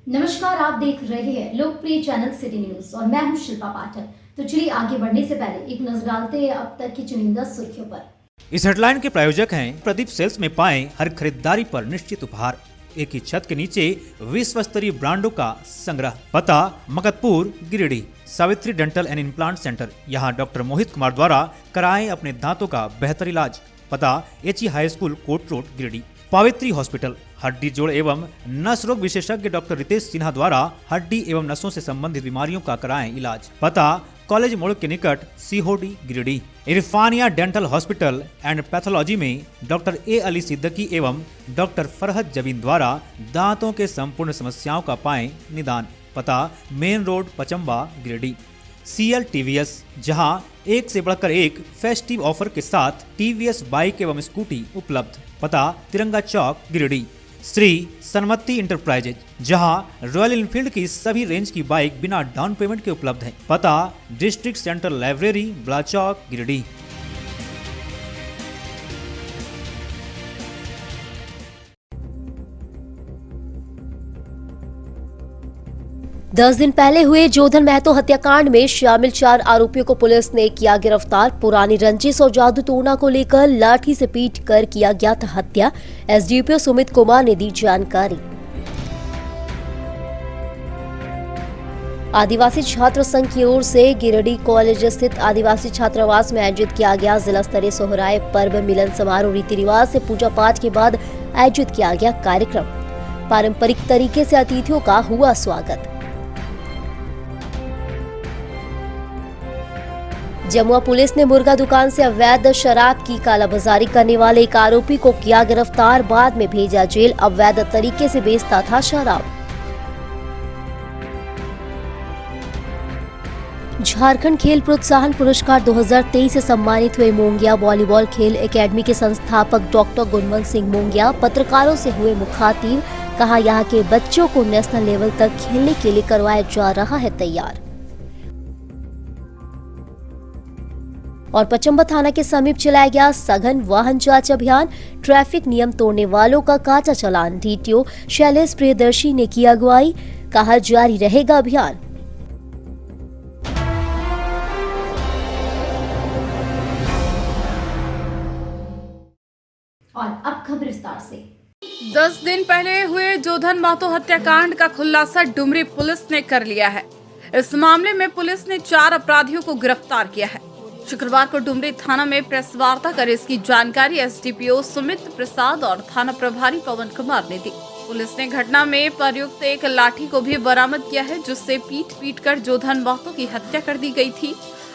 नमस्कार, आप देख रहे हैं लोकप्रिय चैनल सिटी न्यूज और मैं हूं शिल्पा पाठक। तो चलिए आगे बढ़ने से पहले एक नजर डालते हैं अब तक की चुनिंदा सुर्खियों पर। इस हेडलाइन के प्रायोजक हैं प्रदीप सेल्स में पाएं हर खरीदारी पर निश्चित उपहार। एक ही छत के नीचे विश्व स्तरीय ब्रांडों का संग्रह। पता Makatpur Giridih. Savitri dental and implant centre, यहाँ डॉक्टर मोहित कुमार द्वारा कराएं अपने दांतों का बेहतर इलाज। पता HE high school court road Giridih. Pavitri hospital, हड्डी जोड़ एवं नस रोग विशेषज्ञ डॉक्टर रितेश सिन्हा द्वारा हड्डी एवं नसों से संबंधित बीमारियों का कराएं इलाज। पता कॉलेज मोड़ के निकट Sihodih Giridih. Irfania dental hospital and pathology में डॉक्टर ए अली सिद्दीकी एवं डॉक्टर फरहत जबीन द्वारा दांतों के संपूर्ण समस्याओं का पाएं निदान। पता main road Pachamba Giridih. CL TVS, जहां एक से बढ़कर एक फेस्टिव ऑफर के साथ TVS बाइक एवं स्कूटी उपलब्ध। पता तिरंगा चौक गिरिडीह। श्री सन्मति इंटरप्राइजेज, जहां रॉयल एनफील्ड की सभी रेंज की बाइक बिना डाउन पेमेंट के उपलब्ध है। पता डिस्ट्रिक्ट सेंटर लाइब्रेरी बड़ा चौक गिरिडीह। 10 दिन पहले हुए जोधन महतो हत्याकांड में शामिल 4 आरोपियों को पुलिस ने किया गिरफ्तार। पुरानी रंजिश और जादू टोना को लेकर लाठी से पीट कर किया गया था हत्या। SDPO सुमित कुमार ने दी जानकारी। आदिवासी छात्र संघ की ओर से गिरिडीह कॉलेज स्थित आदिवासी छात्रावास में आयोजित किया गया जिला स्तरीय सोहराय पर्व मिलन समारोह रीति रिवाज से पूजा पाठ के बाद आयोजित किया गया कार्यक्रम। पारंपरिक तरीके से अतिथियों का हुआ स्वागत। जमुआ पुलिस ने मुर्गा दुकान से अवैध शराब की कालाबाजारी करने वाले एक आरोपी को किया गिरफ्तार, बाद में भेजा जेल। अवैध तरीके से बेचता था शराब। झारखंड खेल प्रोत्साहन पुरस्कार 2023 से सम्मानित हुए मोंगिया वॉलीबॉल खेल एकेडमी के संस्थापक डॉक्टर गुणवंत सिंह मोंगिया पत्रकारों से हुए मुखातिब। कहा, यहाँ के बच्चों को नेशनल लेवल तक खेलने के लिए करवाया जा रहा है तैयार। और पचम्बा थाना के समीप चलाया गया सघन वाहन जांच अभियान। ट्रैफिक नियम तोड़ने वालों का काटा चालान। DTO शैलेश प्रियदर्शी ने की अगुवाई। कहा, जारी रहेगा अभियान। और अब खबर विस्तार से। 10 दिन पहले हुए जोधन महतो हत्याकांड का खुलासा डुमरी पुलिस ने कर लिया है। इस मामले में पुलिस ने 4 अपराधियों को गिरफ्तार किया है। शुक्रवार को डुमरी थाना में प्रेस वार्ता कर इसकी जानकारी SDPO सुमित प्रसाद और थाना प्रभारी पवन कुमार ने दी। पुलिस ने घटना में प्रयुक्त एक लाठी को भी बरामद किया है, जिससे पीट कर जोधन महतो की हत्या कर दी गई थी।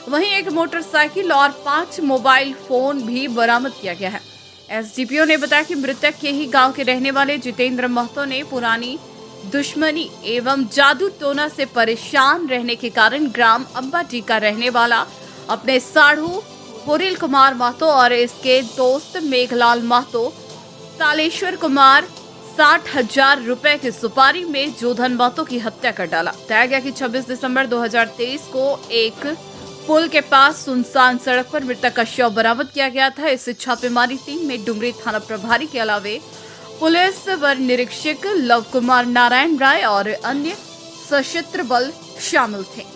वहीं एक मोटरसाइकिल और 5 मोबाइल फोन भी बरामद किया गया है। SDPO ने बताया कि मृतक के ही गाँव के रहने वाले जितेंद्र महतो ने पुरानी दुश्मनी एवं जादू टोना से परेशान रहने के कारण ग्राम अम्बाटी का रहने वाला अपने साढ़ू हुरिल कुमार महतो और इसके दोस्त मेघलाल महतो तालेश्वर कुमार 60,000 रुपए की सुपारी में जोधन महतो की हत्या कर डाला। बताया गया कि 26 दिसंबर 2023 को एक पुल के पास सुनसान सड़क पर मृतक का शव बरामद किया गया था। इस छापेमारी टीम में डुमरी थाना प्रभारी के अलावे पुलिस वर निरीक्षक लव कुमार नारायण राय और अन्य सशस्त्र बल शामिल थे।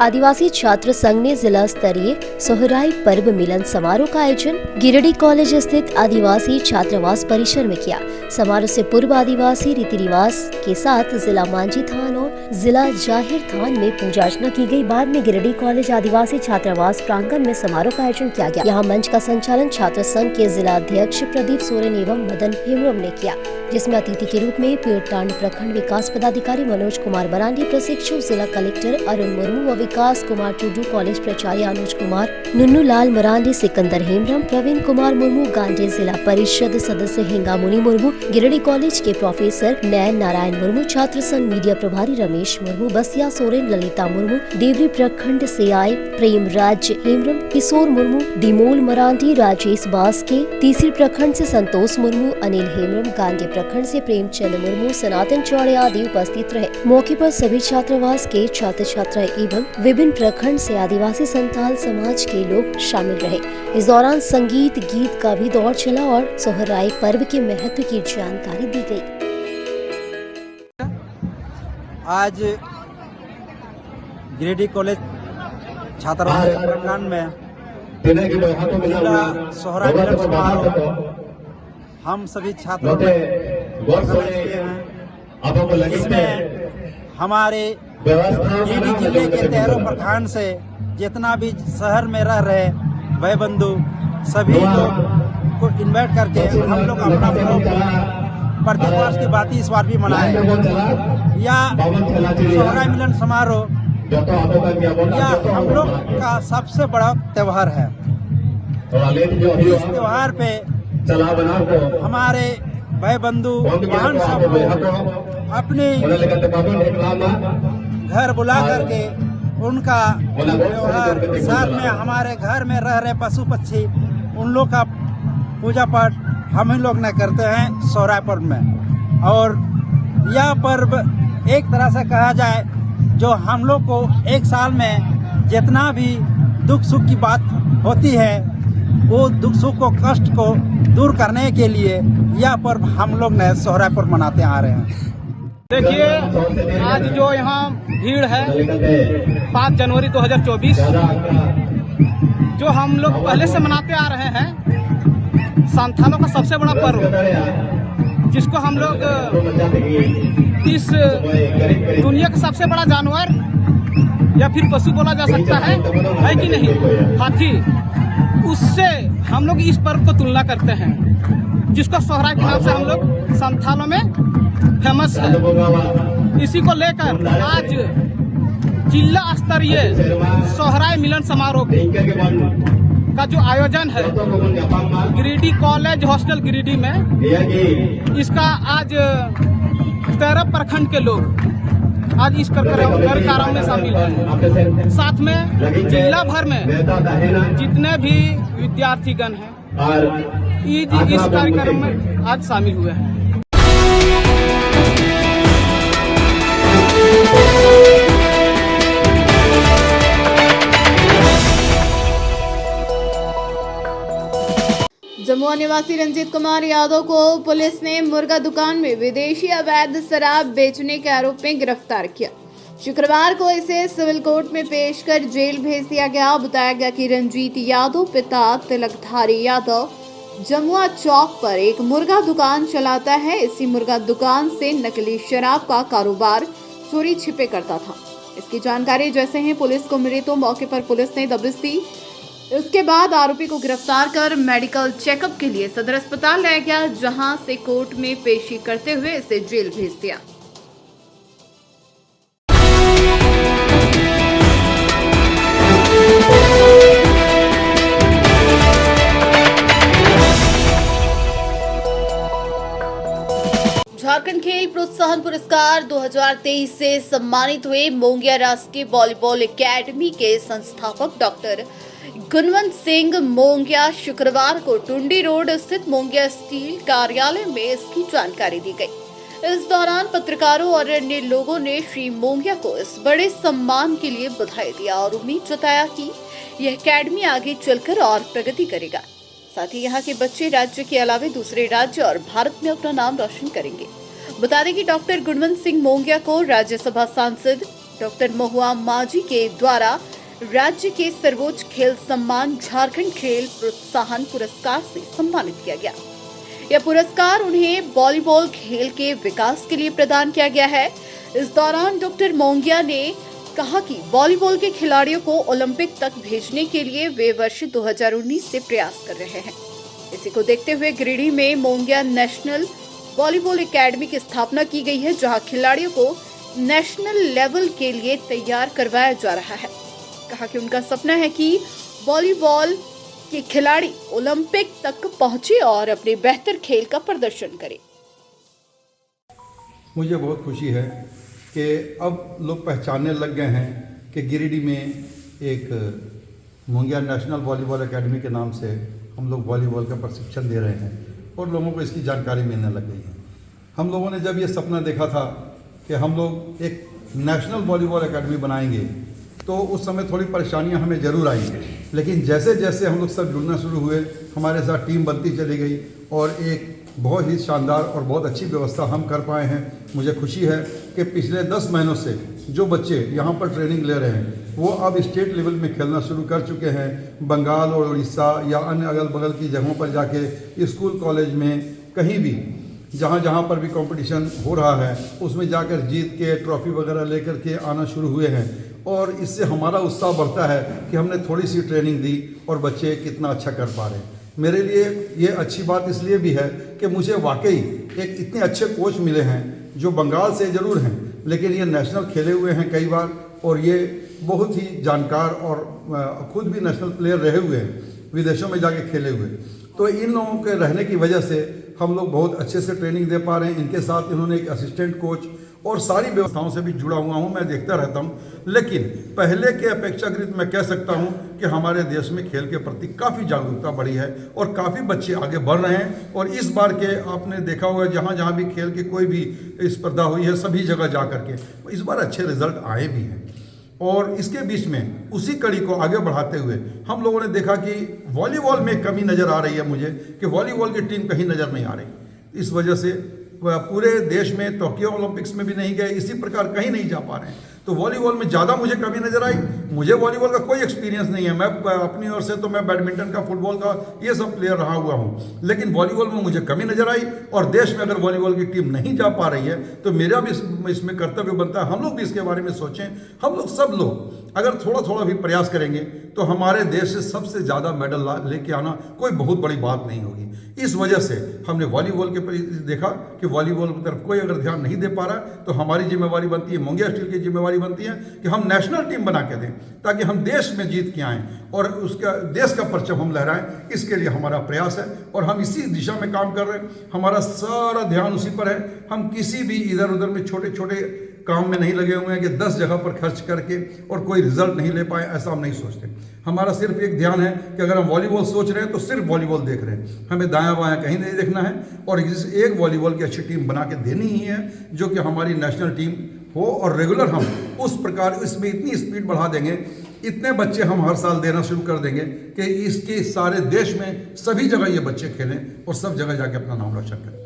आदिवासी छात्र संघ ने जिला स्तरीय सोहराय पर्व मिलन समारोह का आयोजन गिरिडीह कॉलेज स्थित आदिवासी छात्रावास परिसर में किया। समारोह से पूर्व आदिवासी रीति रिवाज के साथ जिला मांझी थान और जिला जाहिर थान में पूजा अर्चना की गई। बाद में गिरिडीह कॉलेज आदिवासी छात्रावास प्रांगण में समारोह का आयोजन किया गया। यहाँ मंच का संचालन छात्र संघ के जिला अध्यक्ष प्रदीप सोरेन एवं मदन हेमरम ने किया, जिसमें अतिथि के रूप में पीरटांड प्रखंड विकास पदाधिकारी मनोज कुमार बरांडी, प्रशिक्षु जिला कलेक्टर अरुण मुर्मू व विकास कुमार टूडू, कॉलेज प्राचार्य अनुज कुमार, नुन्नू लाल मरांडी, सिकंदर हेमरम, प्रवीण कुमार मुर्मू, गांधी जिला परिषद सदस्य हेंगामुनि मुर्मू, गिरिडीह कॉलेज के प्रोफेसर नयन नारायण मुर्मू, छात्र संघ मीडिया प्रभारी रमेश मुर्मू, बसिया सोरेन, ललिता मुर्मू, देवरी प्रखंड से आए प्रेम राज हेमरम, किशोर मुर्मू, दिमोल मरांडी, राजेश बास्के, तीसरी प्रखंड से संतोष मुर्मू, अनिल हेमरम, गांधी प्रखंड से प्रेमचंद मुर्मू, सनातन चौड़े आदि उपस्थित रहे। मौके पर सभी छात्रावास के छात्र छात्राएं एवं विभिन्न प्रखंड से आदिवासी संताल समाज के लोग शामिल रहे। इस दौरान संगीत गीत का भी दौर चला और सोहराई पर्व के महत्व की जानकारी दी गई। आज गिरिडीह कॉलेज छात्रावास प्रांगण में जिला सोहराई मिलन समारोह हम सभी छात्रों ने इसमें हमारे गिरिडीह जिले के 13 प्रखंड से जितना भी शहर में रह रहे भाई बंधु सभी लोग को इन्वाइट करके हम लोग अपना प्रत्येक वर्ष की बात इस बार भी मनाए। या सोहराई मिलन समारोह या हम लोग का सबसे बड़ा त्योहार है। इस त्योहार पे हमारे भाई बंधु बहन सब अपने घर बुला करके उनका त्योहार साथ में हमारे घर में रह रहे पशु पक्षी उन लोग का पूजा पाठ हम ही लोग न करते हैं सोहराई पर्व में। और यह पर्व एक तरह से कहा जाए जो हम लोग को एक साल में जितना भी दुख सुख की बात होती है वो दुख सुख को कष्ट को दूर करने के लिए यह पर्व हम लोग ने सोहराई पर्व मनाते आ रहे हैं। देखिए आज जो यहाँ भीड़ है 5 जनवरी 2024 जो हम लोग पहले से मनाते आ रहे हैं संथालों का सबसे बड़ा पर्व जिसको हम लोग इस दुनिया का सबसे बड़ा जानवर या फिर पशु बोला जा सकता है कि नहीं, हाथी, उससे हम लोग इस पर्व को तुलना करते हैं जिसको सोहराई के नाम से हम लोग संथालों में फेमस है। इसी को लेकर आज जिला स्तरीय सोहराई मिलन समारोह का जो आयोजन है गिरिडीह कॉलेज हॉस्टल गिरिडीह में, इसका आज 13 प्रखंड के लोग आज इस कार्यक्रम में शामिल हैं। साथ में जिला भर में जितने भी विद्यार्थीगण हैं इस कार्यक्रम में आज शामिल हुए हैं। जमुआ निवासी रंजीत कुमार यादव को पुलिस ने मुर्गा दुकान में विदेशी अवैध शराब बेचने के आरोप में गिरफ्तार किया। शुक्रवार को इसे सिविल कोर्ट में पेश कर जेल भेज दिया गया। बताया गया कि रंजीत यादव पिता तिलकधारी यादव जमुआ चौक पर एक मुर्गा दुकान चलाता है। इसी मुर्गा दुकान से नकली शराब का कारोबार चोरी छिपे करता था। इसकी जानकारी जैसे ही पुलिस को मिली तो मौके पर पुलिस ने दबिश दी। इसके बाद आरोपी को गिरफ्तार कर मेडिकल चेकअप के लिए सदर अस्पताल लाया गया, जहां से कोर्ट में पेशी करते हुए इसे जेल भेज दिया। झारखंड खेल प्रोत्साहन पुरस्कार 2023 से सम्मानित हुए मोंगिया राष्ट्रीय वॉलीबॉल एकेडमी के संस्थापक डॉक्टर गुणवंत सिंह मोंगिया शुक्रवार को टुंडी रोड स्थित मोंगिया स्टील कार्यालय में इसकी जानकारी दी गई। इस दौरान पत्रकारों और अन्य लोगों ने श्री मोंगिया को इस बड़े सम्मान के लिए बधाई दिया और उम्मीद जताया कि यह एकेडमी आगे चलकर और प्रगति करेगा। साथ ही यहाँ के बच्चे राज्य के अलावा दूसरे राज्य और भारत में अपना नाम रोशन करेंगे। बता दें कि डॉक्टर गुणवंत सिंह मोंगिया को राज्यसभा सांसद डॉक्टर महुआ माझी के द्वारा राज्य के सर्वोच्च खेल सम्मान झारखंड खेल प्रोत्साहन पुरस्कार से सम्मानित किया गया। यह पुरस्कार उन्हें वॉलीबॉल खेल के विकास के लिए प्रदान किया गया है। इस दौरान डॉक्टर मोंगिया ने कहा कि वॉलीबॉल के खिलाड़ियों को ओलंपिक तक भेजने के लिए वे वर्ष 2019 से प्रयास कर रहे हैं। इसी को देखते हुए गिरिडीह में मोंगिया नेशनल वॉलीबॉल एकेडमी की स्थापना की गई है, जहां खिलाड़ियों को नेशनल लेवल के लिए तैयार करवाया जा रहा है। कहा कि उनका सपना है कि वॉलीबॉल के खिलाड़ी ओलंपिक तक पहुंचे और अपने बेहतर खेल का प्रदर्शन करें। मुझे बहुत खुशी है कि अब लोग पहचानने लग गए हैं कि गिरिडीह में एक मोंगिया नेशनल वॉलीबॉल एकेडमी के नाम से हम लोग वॉलीबॉल का प्रशिक्षण दे रहे हैं और लोगों को इसकी जानकारी मिलने लग गई है। हम लोगों ने जब ये सपना देखा था कि हम लोग एक नेशनल वॉलीबॉल एकेडमी बनाएंगे, तो उस समय थोड़ी परेशानियां हमें ज़रूर आई, लेकिन जैसे जैसे हम लोग सब जुड़ना शुरू हुए, हमारे साथ टीम बनती चली गई और एक बहुत ही शानदार और बहुत अच्छी व्यवस्था हम कर पाए हैं। मुझे खुशी है कि पिछले 10 महीनों से जो बच्चे यहाँ पर ट्रेनिंग ले रहे हैं वो अब स्टेट लेवल में खेलना शुरू कर चुके हैं। बंगाल और उड़ीसा या अन्य अगल बगल की जगहों पर जाके स्कूल कॉलेज में कहीं भी जहाँ जहाँ पर भी कंपटीशन हो रहा है उसमें जाकर जीत के ट्रॉफी वगैरह लेकर के आना शुरू हुए हैं। और इससे हमारा उत्साह बढ़ता है कि हमने थोड़ी सी ट्रेनिंग दी और बच्चे कितना अच्छा कर पा रहे हैं। मेरे लिए ये अच्छी बात इसलिए भी है कि मुझे वाकई एक इतने अच्छे कोच मिले हैं जो बंगाल से ज़रूर हैं, लेकिन ये नेशनल खेले हुए हैं कई बार, और ये बहुत ही जानकार और खुद भी नेशनल प्लेयर रहे हुए हैं, विदेशों में जाके खेले हुए। तो इन लोगों के रहने की वजह से हम लोग बहुत अच्छे से ट्रेनिंग दे पा रहे हैं। इनके साथ इन्होंने एक असिस्टेंट कोच और सारी व्यवस्थाओं से भी जुड़ा हुआ हूँ, मैं देखता रहता हूँ। लेकिन पहले के अपेक्षाकृत मैं कह सकता हूँ कि हमारे देश में खेल के प्रति काफ़ी जागरूकता बढ़ी है और काफ़ी बच्चे आगे बढ़ रहे हैं। और इस बार के आपने देखा होगा जहाँ जहाँ भी खेल के कोई भी स्पर्धा हुई है सभी जगह जा करके इस बार अच्छे रिजल्ट आए भी हैं। और इसके बीच में उसी कड़ी को आगे बढ़ाते हुए हम लोगों ने देखा कि वॉलीबॉल में कमी नज़र आ रही है मुझे, कि वॉलीबॉल की टीम कहीं नज़र नहीं आ रही। इस वजह से पूरे देश में टोक्यो ओलंपिक्स में भी नहीं गए, इसी प्रकार कहीं नहीं जा पा रहे हैं। तो वॉलीबॉल में ज़्यादा मुझे कमी नज़र आई। मुझे वॉलीबॉल का कोई एक्सपीरियंस नहीं है, मैं अपनी ओर से तो मैं बैडमिंटन का, फुटबॉल का ये सब प्लेयर रहा हुआ हूँ, लेकिन वॉलीबॉल में मुझे कमी नज़र आई। और देश में अगर वॉलीबॉल की टीम नहीं जा पा रही है तो मेरा भी इसमें कर्तव्य बनता है, हम लोग भी इसके बारे में सोचें। हम लोग सब लोग अगर थोड़ा थोड़ा भी प्रयास करेंगे तो हमारे देश से सबसे ज़्यादा मेडल लेके आना कोई बहुत बड़ी बात नहीं होगी। इस वजह से हमने वॉलीबॉल के देखा कि वॉलीबॉल की तरफ कोई अगर ध्यान नहीं दे पा रहा तो हमारी जिम्मेवारी बनती है, मोंगिया स्टील की जिम्मेवारी बनती है कि हम नेशनल टीम बना के दें ताकि हम देश में जीत के आएँ और उसका देश का परचम हम लहराएं। इसके लिए हमारा प्रयास है और हम इसी दिशा में काम कर रहे हैं। हमारा सारा ध्यान उसी पर है। हम किसी भी इधर उधर में छोटे छोटे काम में नहीं लगे हुए हैं कि 10 जगह पर खर्च करके और कोई रिजल्ट नहीं ले पाए, ऐसा हम नहीं सोचते। हमारा सिर्फ एक ध्यान है कि अगर हम वॉलीबॉल सोच रहे हैं तो सिर्फ वॉलीबॉल देख रहे हैं, हमें दायां बायां कहीं नहीं देखना है। और इस एक वॉलीबॉल की अच्छी टीम बना के देनी ही है जो कि हमारी नेशनल टीम हो और रेगुलर हम उस प्रकार इसमें इतनी स्पीड बढ़ा देंगे, इतने बच्चे हम हर साल देना शुरू कर देंगे कि इसके सारे देश में सभी जगह ये बच्चे खेलें और सब जगह जाके अपना नाम रोशन करें।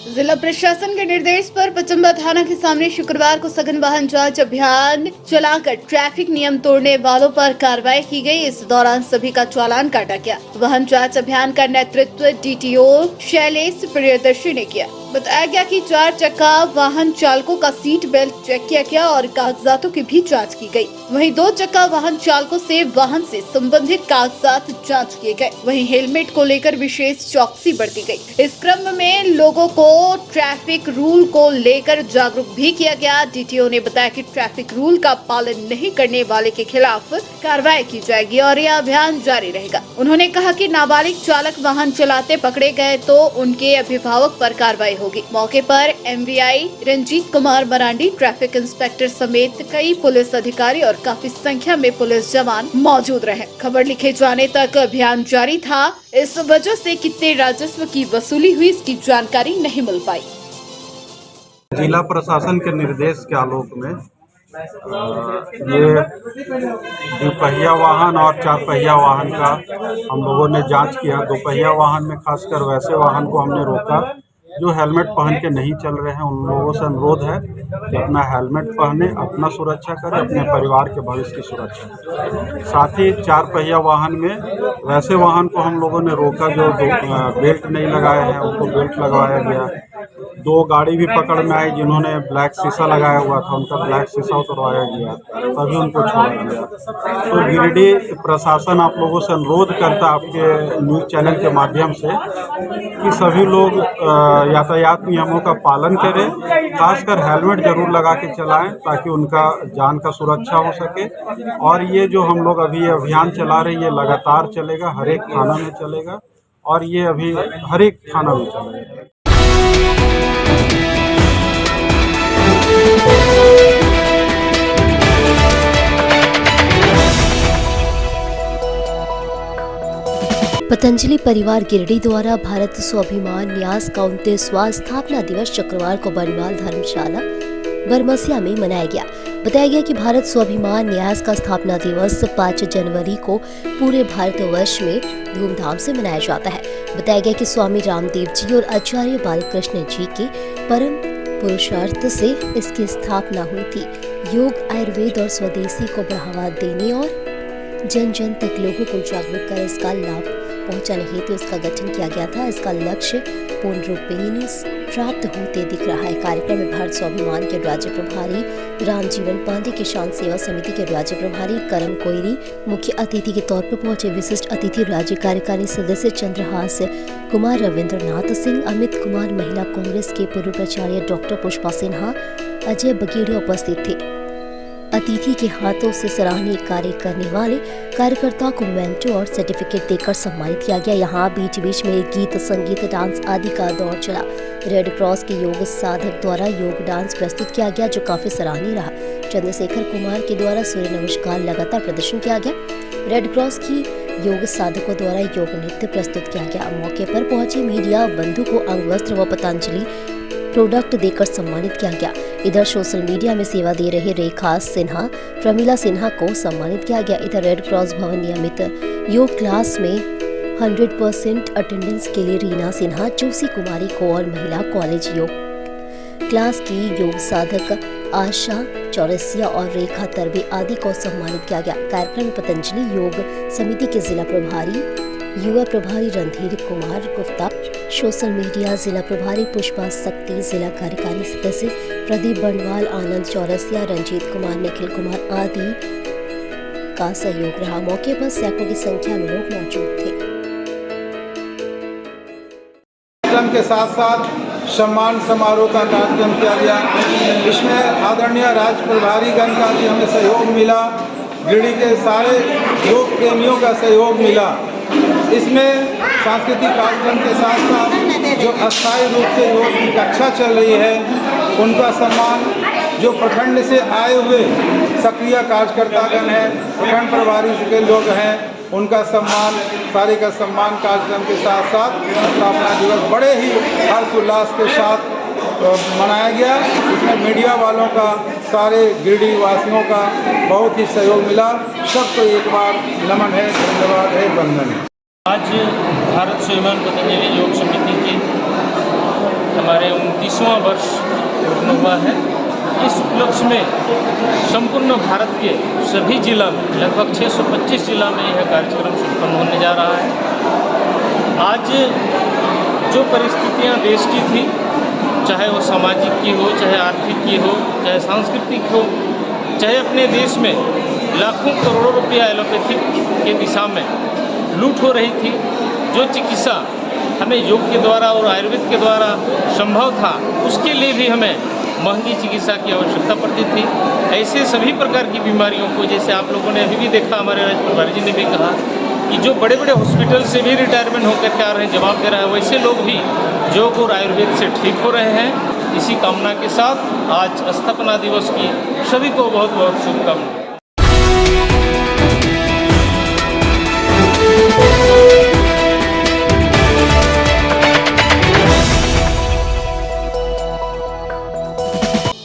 जिला प्रशासन के निर्देश पर पचम्बा थाना के सामने शुक्रवार को सघन वाहन जांच अभियान चलाकर ट्रैफिक नियम तोड़ने वालों पर कार्रवाई की गई। इस दौरान सभी का चालान काटा गया। वाहन जांच अभियान का नेतृत्व डीटीओ शैलेश प्रियदर्शी ने किया। बताया गया कि 4 चक्का वाहन चालकों का सीट बेल्ट चेक किया गया और कागजातों की भी जांच की गई। वहीं 2 चक्का वाहन चालकों से वाहन से संबंधित कागजात जांच किए गए। वहीं हेलमेट को लेकर विशेष चौकसी बरती गई। इस क्रम में लोगों को ट्रैफिक रूल को लेकर जागरूक भी किया गया। डीटीओ ने बताया कि ट्रैफिक रूल का पालन नहीं करने वाले के खिलाफ कार्रवाई की जाएगी और यह अभियान जारी रहेगा। उन्होंने कहा कि नाबालिग चालक वाहन चलाते पकड़े गए तो उनके अभिभावक पर कार्रवाई होगी। मौके पर MVI Ranjit Kumar Marandi, traffic inspector समेत कई पुलिस अधिकारी और काफी संख्या में पुलिस जवान मौजूद रहे। खबर लिखे जाने तक अभियान जारी था। इस वजह से कितने राजस्व की वसूली हुई इसकी जानकारी नहीं मिल पाई। जिला प्रशासन के निर्देश के आलोक में ये दुपहिया वाहन और 4 पहिया वाहन का हम लोगों ने जांच किया। दोपहिया वाहन में खासकर वैसे वाहन को हमने रोका जो हेलमेट पहन के नहीं चल रहे हैं। उन लोगों से अनुरोध है कि अपना हेलमेट पहने, अपना सुरक्षा करें, अपने परिवार के भविष्य की सुरक्षा करें। साथ ही 4 पहिया वाहन में वैसे वाहन को हम लोगों ने रोका जो बेल्ट नहीं लगाए हैं, उनको बेल्ट लगवाया गया। 2 गाड़ी भी पकड़ में आई जिन्होंने ब्लैक शीशा लगाया हुआ था, उनका ब्लैक शीशा उतरवाया गया, तभी उनको छोड़ा गया। तो गिरिडीह प्रशासन आप लोगों से अनुरोध करता है आपके न्यूज़ चैनल के माध्यम से कि सभी लोग यातायात नियमों का पालन करें, खासकर हेलमेट जरूर लगा के चलाएं ताकि उनका जान का सुरक्षा हो सके। और ये जो हम लोग अभी ये अभियान चला रहे हैं ये लगातार चलेगा, हर एक थाना में चलेगा और ये अभी हर एक थाना में चलेगा। पतंजलि परिवार गिरडी द्वारा भारत स्वाभिमान न्यास का 29वां स्थापना दिवस शुक्रवार को बनवाल धर्मशाला बरमसिया में मनाया गया। बताया गया कि भारत स्वाभिमान न्यास का स्थापना दिवस 5 जनवरी को पूरे भारतवर्ष में धूमधाम से मनाया जाता है। बताया गया कि स्वामी रामदेव जी और आचार्य बालकृष्ण जी के परम पुरुषार्थ से इसकी स्थापना हुई थी। योग, आयुर्वेद और स्वदेशी को बढ़ावा देने और जन जन तक लोगों को जागरूक कर इसका लाभ पहुंचाने हेतु इसका गठन किया गया था। इसका लक्ष्य पूर्ण रूपेण प्राप्त होते दिख रहा है। कार्यक्रम में भारत स्वाभिमान के राज्य प्रभारी रामजीवन पांडे, किसान सेवा समिति के राज्य प्रभारी करम कोयरी मुख्य अतिथि के तौर पर पहुंचे। विशिष्ट अतिथि राज्य कार्यकारिणी सदस्य चंद्रहास कुमार, रविंद्रनाथ सिंह, अमित कुमार, महिला कांग्रेस के पूर्व प्राचार्य डॉक्टर पुष्पा सिन्हा, अजय बगेड़िया उपस्थित थे। अतिथि के हाथों से सराहनीय कार्य करने वाले कार्यकर्ताओं को मेंटो और सर्टिफिकेट देकर सम्मानित किया गया। यहाँ बीच बीच में गीत, संगीत, डांस आदि का दौर चला। रेड क्रॉस के योग साधक द्वारा योग डांस प्रस्तुत किया गया जो काफी सराहनीय रहा। चंद्रशेखर कुमार के द्वारा सूर्य नमस्कार लगातार प्रदर्शन किया गया। रेड क्रॉस की योग साधकों द्वारा योग नृत्य प्रस्तुत किया गया। मौके पर पहुंचे मीडिया बंधु को अंग वस्त्र व पतंजलि प्रोडक्ट देकर सम्मानित किया गया। इधर सोशल मीडिया में सेवा दे रहे रेखा सिन्हा, प्रमिला सिन्हा को सम्मानित किया गया। इधर रेड क्रॉस भवन नियमित योग क्लास में 100% अटेंडेंस के लिए रीना सिन्हा, जोशी कुमारी को और महिला कॉलेज योग क्लास की योग साधक आशा चौरसिया और रेखा तरबे आदि को सम्मानित किया गया। कार्यक्रम में पतंजलि योग समिति के जिला प्रभारी, युवा प्रभारी रणधीर कुमार गुप्ता, सोशल मीडिया जिला प्रभारी पुष्पा शक्ति, जिला कार्यकारिणी सदस्य प्रदीप बंडवाल, आनंद चौरसिया, रंजीत कुमार, निखिल कुमार आदि का सहयोग रहा। मौके पर सैकड़ों की संख्या में लोग मौजूद थे। कार्यक्रम के साथ साथ सम्मान समारोह का कार्यक्रम किया गया। इसमें आदरणीय राज्य प्रभारीगण का भी हमें सहयोग मिला, गिरिडीह के सारे योग प्रेमियों का सहयोग मिला। इसमें सांस्कृतिक कार्यक्रम के साथ साथ जो अस्थायी रूप से योग की कक्षा चल रही है उनका सम्मान, जो प्रखंड से आए हुए सक्रिय कार्यकर्तागण हैं, प्रखंड प्रभारी के लोग हैं, उनका सम्मान, सारे का सम्मान कार्यक्रम के साथ साथ स्थापना दिवस बड़े ही हर्षोल्लास के साथ मनाया गया। इसमें मीडिया वालों का, सारे गिरिडीह वासियों का बहुत ही सहयोग मिला। सबको एक बार नमन है, धन्यवाद है, वंदन है। आज भारत स्वाभिमान पतंजलि योग समिति के हमारे 29वां वर्ष पूर्ण हुआ है। इस उपलक्ष्य में संपूर्ण भारत के सभी जिला में लगभग 625 जिला में यह कार्यक्रम संपन्न होने जा रहा है। आज जो परिस्थितियां देश की थी, चाहे वो सामाजिक की हो, चाहे आर्थिक की हो, चाहे सांस्कृतिक हो, चाहे अपने देश में लाखों करोड़ों रुपया एलोपैथिक के दिशा में लूट हो रही थी, जो चिकित्सा हमें योग के द्वारा और आयुर्वेद के द्वारा संभव था, उसके लिए भी हमें महंगी चिकित्सा की आवश्यकता पड़ती थी। ऐसे सभी प्रकार की बीमारियों को, जैसे आप लोगों ने अभी भी देखा, हमारे राज्य प्रभारी जी ने भी कहा कि जो बड़े बड़े हॉस्पिटल से भी रिटायरमेंट होकर के आ रहे हैं, जवाब दे रहा है, वैसे लोग भी योग और आयुर्वेद से ठीक हो रहे हैं। इसी कामना के साथ आज स्थापना दिवस की सभी को बहुत बहुत शुभकामनाएं।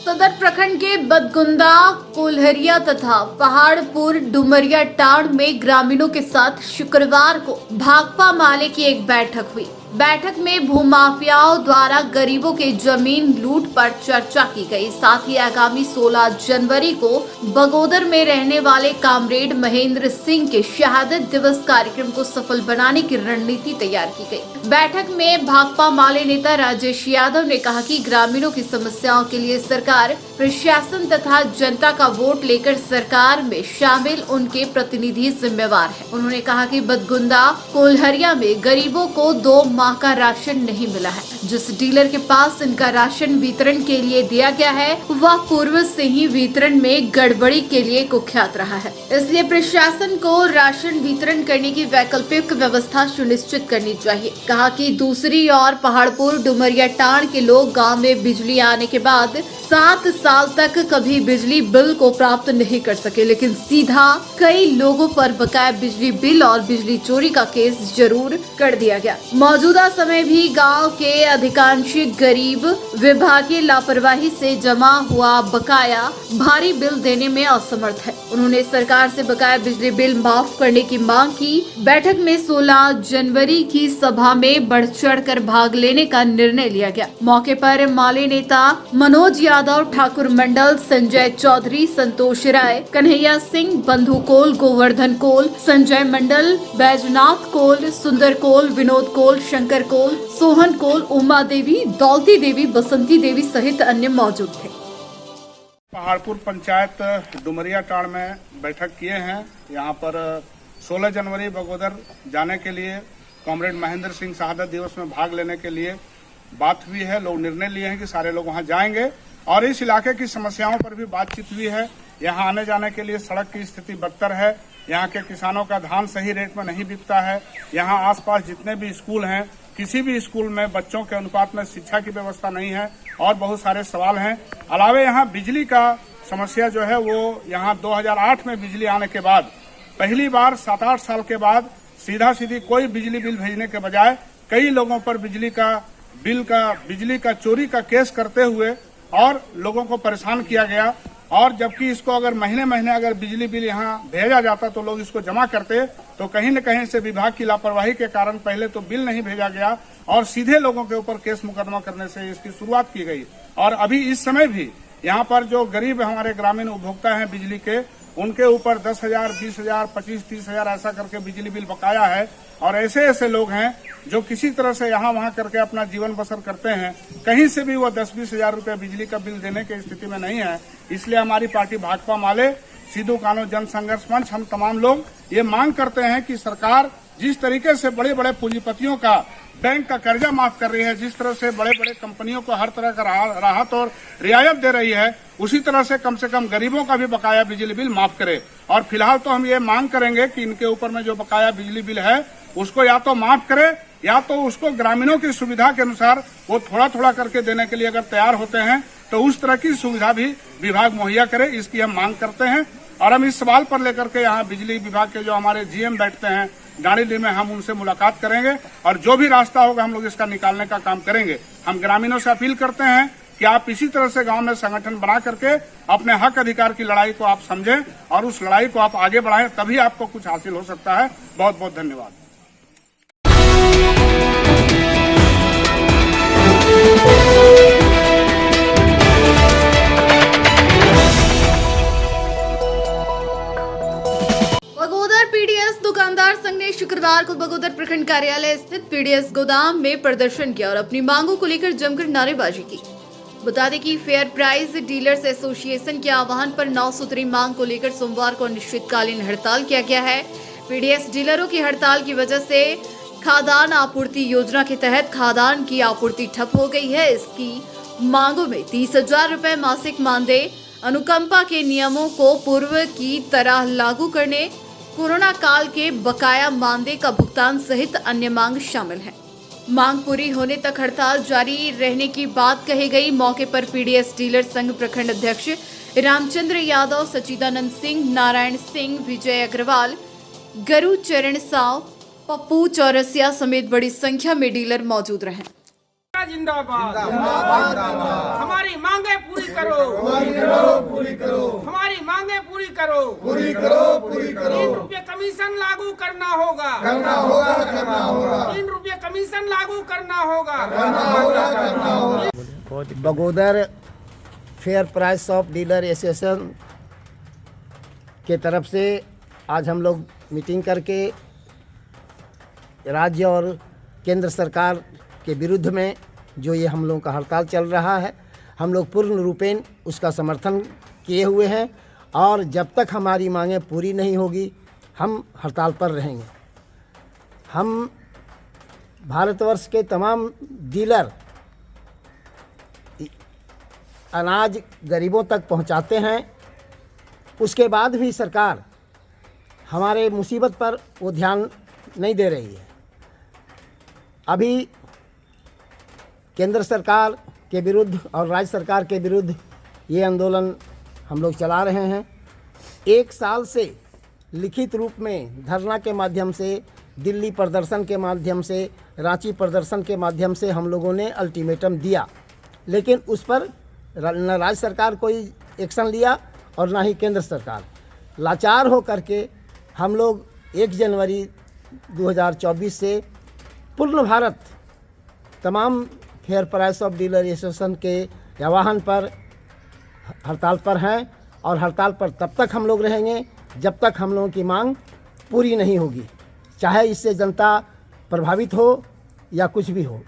सदर प्रखंड के बदगुंदा, कोल्हरिया तथा पहाड़पुर डुमरिया टांड में ग्रामीणों के साथ शुक्रवार को भाकपा माले की एक बैठक हुई। बैठक में भूमाफियाओं द्वारा गरीबों के जमीन लूट पर चर्चा की गई। साथ ही आगामी 16 जनवरी को बगोदर में रहने वाले कामरेड महेंद्र सिंह के शहादत दिवस कार्यक्रम को सफल बनाने की रणनीति तैयार की गई। बैठक में भाकपा माले नेता राजेश यादव ने कहा कि ग्रामीणों की समस्याओं के लिए सरकार, प्रशासन तथा जनता का वोट लेकर सरकार में शामिल उनके प्रतिनिधि जिम्मेवार हैं। उन्होंने कहा कि बदगुंदा, कोल्हरिया में गरीबों को 2 माह का राशन नहीं मिला है। जिस डीलर के पास इनका राशन वितरण के लिए दिया गया है, वह पूर्व से ही वितरण में गड़बड़ी के लिए कुख्यात रहा है। इसलिए प्रशासन को राशन वितरण करने की वैकल्पिक व्यवस्था सुनिश्चित करनी चाहिए। कहा कि दूसरी ओर पहाड़पुर डुमरिया टांड के लोग गांव में बिजली आने के बाद 7 साल तक कभी बिजली बिल को प्राप्त नहीं कर सके, लेकिन सीधा कई लोगों पर बकाया बिजली बिल और बिजली चोरी का केस जरूर कर दिया गया। मौजूदा समय भी गांव के अधिकांश गरीब विभागीय लापरवाही से जमा हुआ बकाया भारी बिल देने में असमर्थ है। उन्होंने सरकार से बकाया बिजली बिल माफ करने की मांग की। बैठक में 16 जनवरी की सभा में बढ़ चढ़कर भाग लेने का निर्णय लिया गया। मौके पर माले नेता मनोज यादव, ठाकुर मंडल, संजय चौधरी, संतोष राय, कन्हैया सिंह, बंधु कोल, गोवर्धन कोल, संजय मंडल, बैजनाथ कोल, सुंदर कोल, विनोद कोल, शंकर कोल, सोहन कोल, उमा देवी, दौलती देवी, बसंती देवी सहित अन्य मौजूद थे। पहाड़पुर पंचायत डुमरिया टाड़ में बैठक किए हैं। यहाँ पर 16 जनवरी बगोदर जाने के लिए कॉमरेड महेंद्र सिंह शहादत दिवस में भाग लेने के लिए बात हुई है। लोग निर्णय लिए हैं कि सारे लोग वहां जाएंगे और इस इलाके की समस्याओं पर भी बातचीत हुई है। यहाँ आने जाने के लिए सड़क की स्थिति बदतर है। यहाँ के किसानों का धान सही रेट में नहीं बिकता है। यहाँ आसपास जितने भी स्कूल हैं, किसी भी स्कूल में बच्चों के अनुपात में शिक्षा की व्यवस्था नहीं है और बहुत सारे सवाल हैं। अलावा यहाँ बिजली का समस्या जो है वो यहाँ 2008 में बिजली आने के बाद पहली बार 7-8 साल के बाद सीधी कोई बिजली बिल भेजने के बजाय कई लोगों पर बिजली का चोरी का केस करते हुए और लोगों को परेशान किया गया। और जबकि इसको अगर महीने महीने अगर बिजली बिल यहाँ भेजा जाता तो लोग इसको जमा करते, तो कहीं न कहीं से विभाग की लापरवाही के कारण पहले तो बिल नहीं भेजा गया और सीधे लोगों के ऊपर केस मुकदमा करने से इसकी शुरुआत की गई। और अभी इस समय भी यहाँ पर जो गरीब हमारे ग्रामीण उपभोक्ता हैं बिजली के, उनके ऊपर 10,000, 20,000, 25,000, 30,000 ऐसा करके बिजली बिल बकाया है। और ऐसे लोग हैं जो किसी तरह से यहाँ वहाँ करके अपना जीवन बसर करते हैं। कहीं से भी वो 10-20 हजार रुपये बिजली का बिल देने की स्थिति में नहीं है। इसलिए हमारी पार्टी भाकपा माले, सिद्धू कान्हू जन संघर्ष मंच, हम तमाम लोग ये मांग करते हैं कि सरकार जिस तरीके से बड़े बड़े पूंजीपतियों का बैंक का कर्जा माफ कर रही है, जिस तरह से बड़े बड़े कंपनियों को हर तरह का राहत और रियायत दे रही है, उसी तरह से कम गरीबों का भी बकाया बिजली बिल माफ करे। और फिलहाल तो हम ये मांग करेंगे कि इनके ऊपर में जो बकाया बिजली बिल है उसको या तो माफ करे या तो उसको ग्रामीणों की सुविधा के अनुसार वो थोड़ा थोड़ा करके देने के लिए अगर तैयार होते हैं तो उस तरह की सुविधा भी विभाग मुहैया करे, इसकी हम मांग करते हैं। और हम इस सवाल पर लेकर के यहाँ बिजली विभाग के जो हमारे जीएम बैठते हैं गाड़ी में, हम उनसे मुलाकात करेंगे और जो भी रास्ता होगा हम लोग इसका निकालने का काम करेंगे। हम ग्रामीणों से अपील करते हैं कि आप इसी तरह से गांव में संगठन बना करके अपने हक अधिकार की लड़ाई को आप समझें और उस लड़ाई को आप आगे बढ़ाएं, तभी आपको कुछ हासिल हो सकता है। बहुत बहुत धन्यवाद। बगोदर पीडीएस दुकानदार संघ ने शुक्रवार को बगोदर प्रखंड कार्यालय स्थित पीडीएस गोदाम में प्रदर्शन किया और अपनी मांगों को लेकर जमकर नारेबाजी की। बता दें कि फेयर प्राइस डीलर्स एसोसिएशन के आह्वान पर 9 सूत्री मांग को लेकर सोमवार को अनिश्चितकालीन हड़ताल किया गया है। पीडीएस डीलरों की हड़ताल की वजह से खाद्यान्न आपूर्ति योजना के तहत खाद्यान्न की आपूर्ति ठप हो गई है। इसकी मांगों में 30,000 रुपए मासिक मानदेय, अनुकंपा के नियमों को पूर्व की तरह लागू करने, कोरोना काल के बकाया मानदेय का भुगतान सहित अन्य मांग शामिल है। मांग पूरी होने तक हड़ताल जारी रहने की बात कही गई। मौके पर पीडीएस डीलर संघ प्रखंड अध्यक्ष रामचंद्र यादव, सचिदानंद सिंह, नारायण सिंह, विजय अग्रवाल, गरु चरण साव, पप्पू चौरसिया समेत बड़ी संख्या में डीलर मौजूद रहे। जिंदाबाद, हमारी मांगे पूरी करो, हमारी मांगे पूरी करो। 3 रुपये कमीशन लागू करना होगा, 3 रुपये कमीशन लागू करना होगा। Bagodar fair price of dealer association के तरफ से आज हम लोग मीटिंग करके राज्य और केंद्र सरकार के विरुद्ध में जो ये हम लोगों का हड़ताल चल रहा है, हम लोग पूर्ण रूपेण उसका समर्थन किए हुए हैं और जब तक हमारी मांगें पूरी नहीं होगी हम हड़ताल पर रहेंगे। हम भारतवर्ष के तमाम डीलर अनाज गरीबों तक पहुंचाते हैं, उसके बाद भी सरकार हमारे मुसीबत पर वो ध्यान नहीं दे रही है। अभी केंद्र सरकार के विरुद्ध और राज्य सरकार के विरुद्ध ये आंदोलन हम लोग चला रहे हैं। 1 साल से लिखित रूप में धरना के माध्यम से, दिल्ली प्रदर्शन के माध्यम से, रांची प्रदर्शन के माध्यम से हम लोगों ने अल्टीमेटम दिया, लेकिन उस पर न राज्य सरकार कोई एक्शन लिया और ना ही केंद्र सरकार। लाचार हो करके हम लोग 1 जनवरी 2024 से पूर्ण भारत तमाम fair price of dealer association के आह्वान पर हड़ताल पर हैं और हड़ताल पर तब तक हम लोग रहेंगे जब तक हम लोगों की मांग पूरी नहीं होगी, चाहे इससे जनता प्रभावित हो या कुछ भी हो।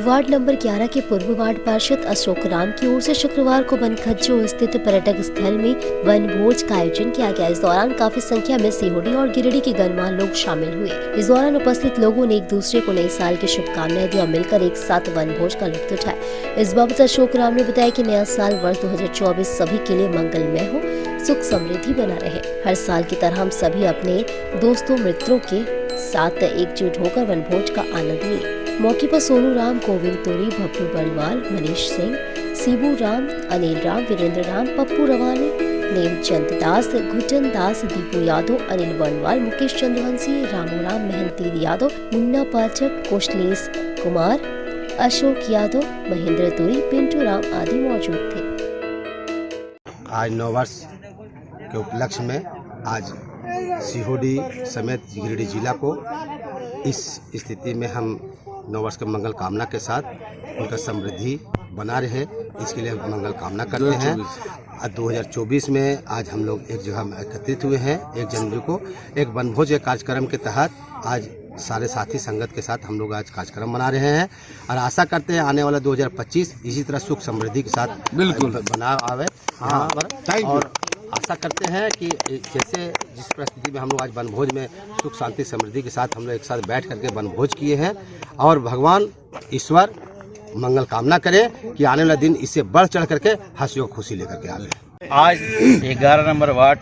वार्ड नंबर 11 के पूर्व वार्ड पार्षद अशोक राम की ओर से शुक्रवार को बनखज्जो स्थित पर्यटक स्थल में वन भोज का आयोजन किया गया। इस दौरान काफी संख्या में सीहोडी और गिरिडीह के गणमान्य लोग शामिल हुए। इस दौरान उपस्थित लोगों ने एक दूसरे को नए साल की शुभकामनाएं दी और मिलकर एक साथ वन भोज का लुत्फ उठाया। इस बाबत अशोक राम ने बताया कि नया साल वर्ष 2024 सभी के लिए मंगलमय हो, सुख समृद्धि बना रहे। हर साल की तरह हम सभी अपने दोस्तों मित्रों के साथ एकजुट होकर वन भोज का आनंद लिए। मौके पर सोनू राम, गोविंद तोरी, भब्बू बलवाल, मनीष सिंह, सीबू राम, अनिल राम, वीरेंद्र राम, पप्पू रवानी, नेमचंद दास, घुटन दास, दीपू यादव, अनिल बनवाल, मुकेश चंद्रवंशी, रामू राम, मेहनती यादव, मुन्ना पाठक, कोशलेश कुमार, अशोक यादव, महेंद्र तोरी, पिंटू राम आदि मौजूद थे। आज नववर्ष के उपलक्ष्य में आज सीहोडी समेत गिरिडीह जिला को इस स्थिति में हम नववर्ष के मंगल कामना के साथ उनका समृद्धि बना रहे, इसके लिए मंगल कामना करते हैं। 2024 में आज हम लोग एक जगह में एकत्रित हुए हैं। 1 जनवरी को एक वनभोज के कार्यक्रम के तहत आज सारे साथी संगत के साथ हम लोग आज कार्यक्रम मना रहे हैं और आशा करते हैं आने वाला 2025 इसी तरह सुख समृद्धि के साथ बिल्कुल बना आवे यहाँ पर। और आशा करते हैं कि जैसे जिस परिस्थिति में हम लोग आज वनभोज में सुख शांति समृद्धि के साथ हम लोग एक साथ बैठ करके वनभोज किए हैं और भगवान ईश्वर मंगल कामना करें कि आने वाला दिन इससे बढ़ चढ़ करके हंसी और खुशी लेकर के आवे। आज 11 नंबर वार्ड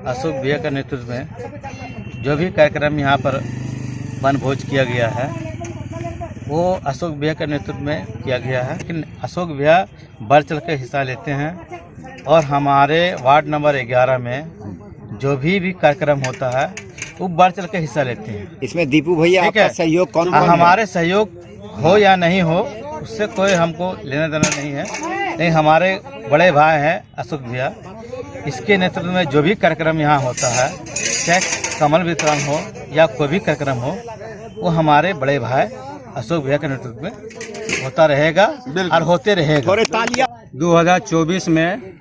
अशोक भैया के नेतृत्व में जो भी कार्यक्रम यहाँ पर वनभोज किया गया है वो अशोक भैया के नेतृत्व में किया गया है। लेकिन अशोक भैया बढ़ चढ़ के हिस्सा लेते हैं और हमारे वार्ड नंबर 11 में जो भी कार्यक्रम होता है वो बढ़ चढ़ के हिस्सा लेते हैं। इसमें दीपू भैया आपका सहयोग कौन है? हमारे सहयोग हो या नहीं हो उससे कोई हमको लेना देना नहीं है, लेकिन हमारे बड़े भाई हैं अशोक भैया, इसके नेतृत्व में जो भी कार्यक्रम यहाँ होता है, चाहे कमल वितरण हो या कोई भी कार्यक्रम हो, वो हमारे बड़े भाई अशोक भैया के नेतृत्व में होता रहेगा और होते रहेगा। 2024 में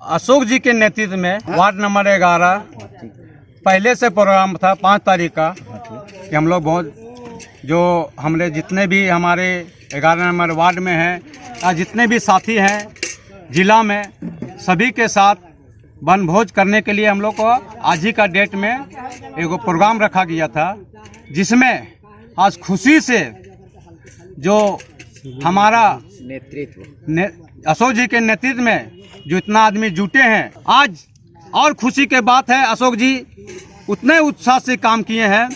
अशोक जी के नेतृत्व में वार्ड नंबर 11 पहले से प्रोग्राम था 5 तारीख का कि हम लोग बहुत जो हमारे जितने भी हमारे 11 नंबर वार्ड में हैं या जितने भी साथी हैं जिला में सभी के साथ वनभोज करने के लिए हम लोग को आज ही का डेट में एक प्रोग्राम रखा गया था, जिसमें आज खुशी से जो हमारा नेतृत्व अशोक जी के नेतृत्व में जो इतना आदमी जुटे हैं आज, और खुशी के बात है अशोक जी उतने उत्साह से काम किए हैं,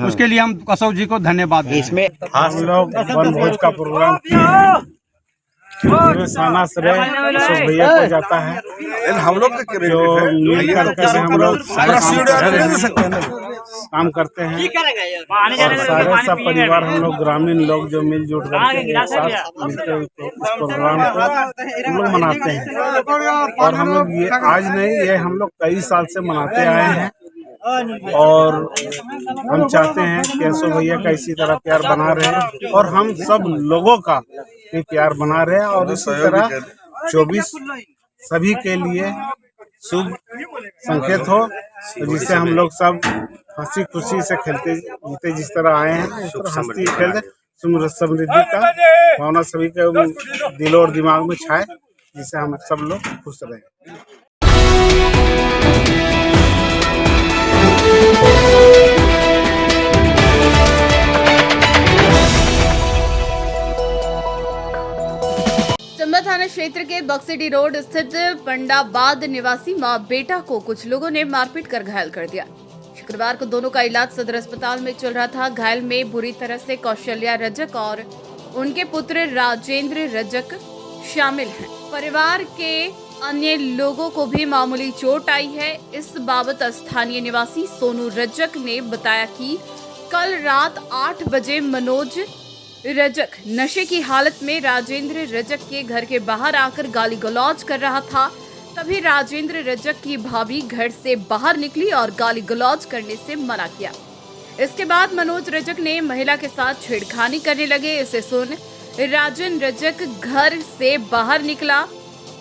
उसके लिए हम अशोक जी को धन्यवाद दें। इसमें हम लोग वनभोज का प्रोग्राम साना श्रेय अशोक भैया को जाता है। हम लोग जो मिल करके हम लोग काम करते हैं और सारे सब परिवार हम लोग ग्रामीण लोग जो मिलजुल करके एक साथ मिलकर इस प्रोग्राम को हम लोग मनाते हैं। और हम लोग ये आज नहीं, ये हम लोग कई साल से मनाते आए हैं और हम चाहते हैं कि अशोक भैया का इसी तरह प्यार बना रहे और हम सब लोगों का भी प्यार बना रहे और इसी तरह 24 सभी के लिए शुभ संकेत हो, जिससे हम लोग सब हंसी खुशी से खेलते जीते जिस तरह आए हैं उस तरह हंसते खेलते समृद्धि का भावना सभी के दिलों और दिमाग में छाए, जिससे हम सब लोग खुश रहें। मामला थाना क्षेत्र के बक्सीडी रोड स्थित पंडाबाद निवासी मां बेटा को कुछ लोगों ने मारपीट कर घायल कर दिया। शुक्रवार को दोनों का इलाज सदर अस्पताल में चल रहा था। घायल में बुरी तरह से कौशल्या रजक और उनके पुत्र राजेंद्र रजक शामिल हैं। परिवार के अन्य लोगों को भी मामूली चोट आई है। इस बाबत स्थानीय निवासी सोनू रजक ने बताया कि कल रात 8 बजे मनोज रजक नशे की हालत में राजेंद्र रजक के घर के बाहर आकर गाली गलौज कर रहा था। तभी राजेंद्र रजक की भाभी घर से बाहर निकली और गाली गलौज करने से मना किया। इसके बाद मनोज रजक ने महिला के साथ छेड़खानी करने लगे। इसे सुन राजन रजक घर से बाहर निकला।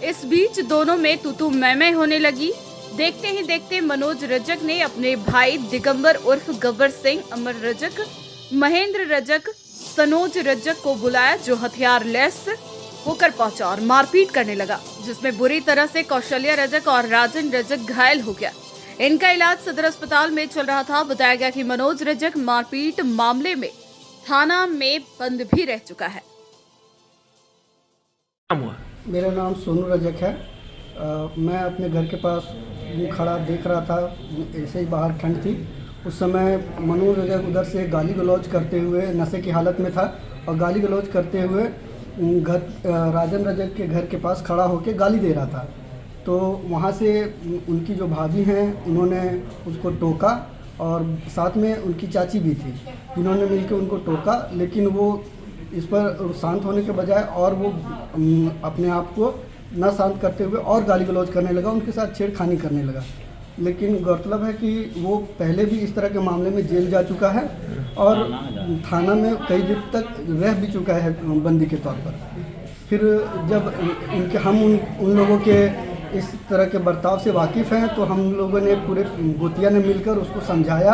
इस बीच दोनों में तू मैं होने लगी। देखते ही देखते मनोज रजक ने अपने भाई दिगंबर उर्फ गब्बर सिंह, अमर रजक, महेंद्र रजक, सनोज रजक को बुलाया, जो हथियार लेस होकर पहुंचा और मारपीट करने लगा, जिसमें बुरी तरह से कौशल्या रजक और राजन रजक घायल हो गया। इनका इलाज सदर अस्पताल में चल रहा था। बताया गया कि मनोज रजक मारपीट मामले में थाना में बंद भी रह चुका है। मेरा नाम सोनू रजक है। मैं अपने घर के पास खड़ा देख रहा था, ऐसे ही बाहर ठंड थी। उस समय मनोज रजक उधर से गाली गलौज करते हुए, नशे की हालत में था और गाली गलौज करते हुए राजन रजक के घर के पास खड़ा होकर गाली दे रहा था। तो वहाँ से उनकी जो भाभी हैं उन्होंने उसको टोका और साथ में उनकी चाची भी थी, जिन्होंने मिलकर उनको टोका। लेकिन वो इस पर शांत होने के बजाय और वो अपने आप को न शांत करते हुए और गाली गलौज करने लगा, उनके साथ छेड़खानी करने लगा। लेकिन गौरतलब है कि वो पहले भी इस तरह के मामले में जेल जा चुका है और थाना में कई दिन तक रह भी चुका है बंदी के तौर पर। फिर जब हम उन लोगों के इस तरह के बर्ताव से वाकिफ़ हैं, तो हम लोगों ने पूरे गोतिया ने मिलकर उसको समझाया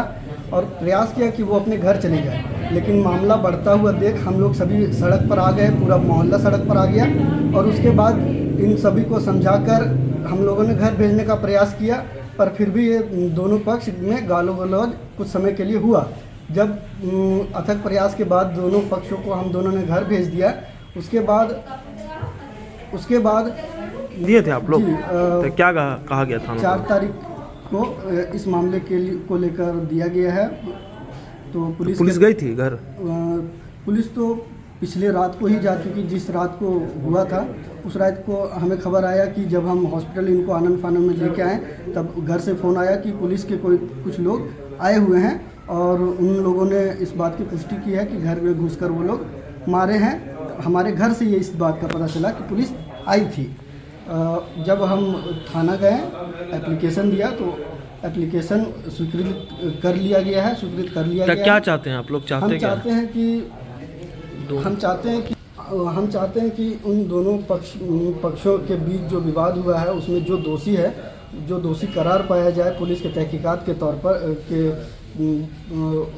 और प्रयास किया कि वो अपने घर चले जाए। लेकिन मामला बढ़ता हुआ देख हम लोग सभी सड़क पर आ गए, पूरा मोहल्ला सड़क पर आ गया और उसके बाद इन सभी को समझाकर हम लोगों ने घर भेजने का प्रयास किया, पर फिर भी ये दोनों पक्ष में गालो गलौज कुछ समय के लिए हुआ। जब अथक प्रयास के बाद दोनों पक्षों को हम दोनों ने घर भेज दिया। उसके बाद दिए थे आप लोग? तो क्या कहा गया था? 4 तारीख को इस मामले को लेकर दिया गया है। तो पुलिस गई थी घर? पुलिस तो पिछले रात को ही जा चुकी। जिस रात को हुआ था उस रात को हमें खबर आया कि जब हम हॉस्पिटल इनको आनंद फानंद में लेके आए, तब घर से फ़ोन आया कि पुलिस के कुछ लोग आए हुए हैं और उन लोगों ने इस बात की पुष्टि की है कि घर में घुसकर वो लोग मारे हैं। हमारे घर से ये इस बात का पता चला कि पुलिस आई थी। जब हम थाना गए, एप्लीकेशन दिया, तो एप्लीकेशन स्वीकृत कर लिया गया है। क्या चाहते हैं आप लोग? हम चाहते हैं कि उन दोनों पक्षों के बीच जो विवाद हुआ है उसमें जो दोषी करार पाया जाए पुलिस के तहकीकात के तौर पर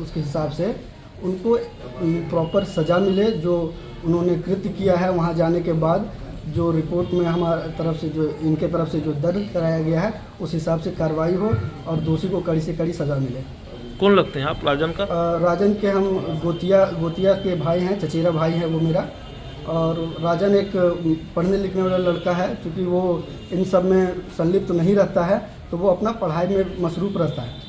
उसके हिसाब से उनको प्रॉपर सज़ा मिले। जो उन्होंने कृत्य किया है वहाँ जाने के बाद जो रिपोर्ट में हमारे तरफ से इनके तरफ से जो दर्ज कराया गया है उस हिसाब से कार्रवाई हो और दोषी को कड़ी से कड़ी सज़ा मिले। कौन लगते हैं आप? राजन का? राजन के हम गोतिया के भाई हैं, चचेरा भाई है वो मेरा। और राजन एक पढ़ने लिखने वाला लड़का है, क्योंकि वो इन सब में संलिप्त नहीं रहता है, तो वो अपना पढ़ाई में मसरूफ़ रहता है।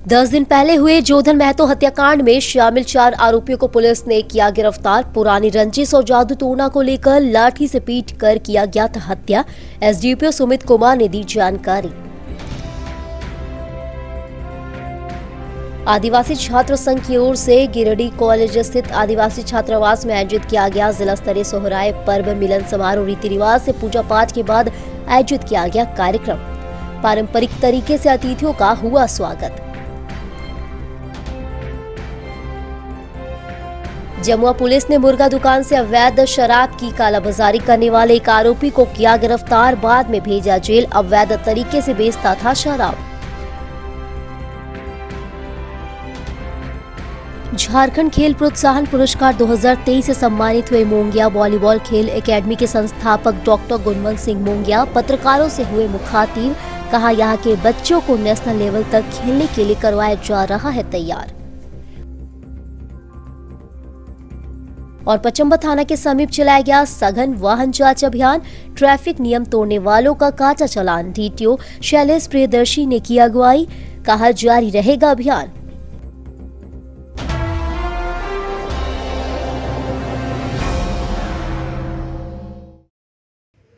दस दिन पहले हुए जोधन महतो हत्याकांड में शामिल 4 आरोपियों को पुलिस ने किया गिरफ्तार। पुरानी रंजिश और जादू टोना को लेकर लाठी से पीट कर किया गया था हत्या। एसडीपीओ सुमित कुमार ने दी जानकारी। आदिवासी छात्र संघ की ओर से गिरिडीह कॉलेज स्थित आदिवासी छात्रावास में आयोजित किया गया जिला स्तरीय सोहराय पर्व मिलन समारोह रीति रिवाज से पूजा पाठ के बाद आयोजित किया गया कार्यक्रम। पारंपरिक तरीके से अतिथियों का हुआ स्वागत। जमुआ पुलिस ने मुर्गा दुकान से अवैध शराब की कालाबाजारी करने वाले एक आरोपी को किया गिरफ्तार। बाद में भेजा जेल। अवैध तरीके से बेचता था शराब। झारखंड खेल प्रोत्साहन पुरस्कार 2023 से सम्मानित हुए मोंगिया वॉलीबॉल खेल एकेडमी के संस्थापक डॉक्टर गुणवंत सिंह मोंगिया पत्रकारों से हुए मुखातिब। कहा, यहाँ के बच्चों को नेशनल लेवल तक खेलने के लिए करवाया जा रहा है तैयार। और पचम्बा थाना के समीप चलाया गया सघन वाहन जांच अभियान। ट्रैफिक नियम तोड़ने वालों का काटा चालान। डीटीओ शैलेश प्रियदर्शी ने की अगुवाई। कहा, जारी रहेगा अभियान।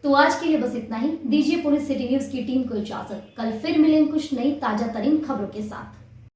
तो आज के लिए बस इतना ही। दीजिए पूरी सिटी न्यूज की टीम को इजाजत। कल फिर मिलेंगे कुछ नई ताजा तरीन खबरों के साथ।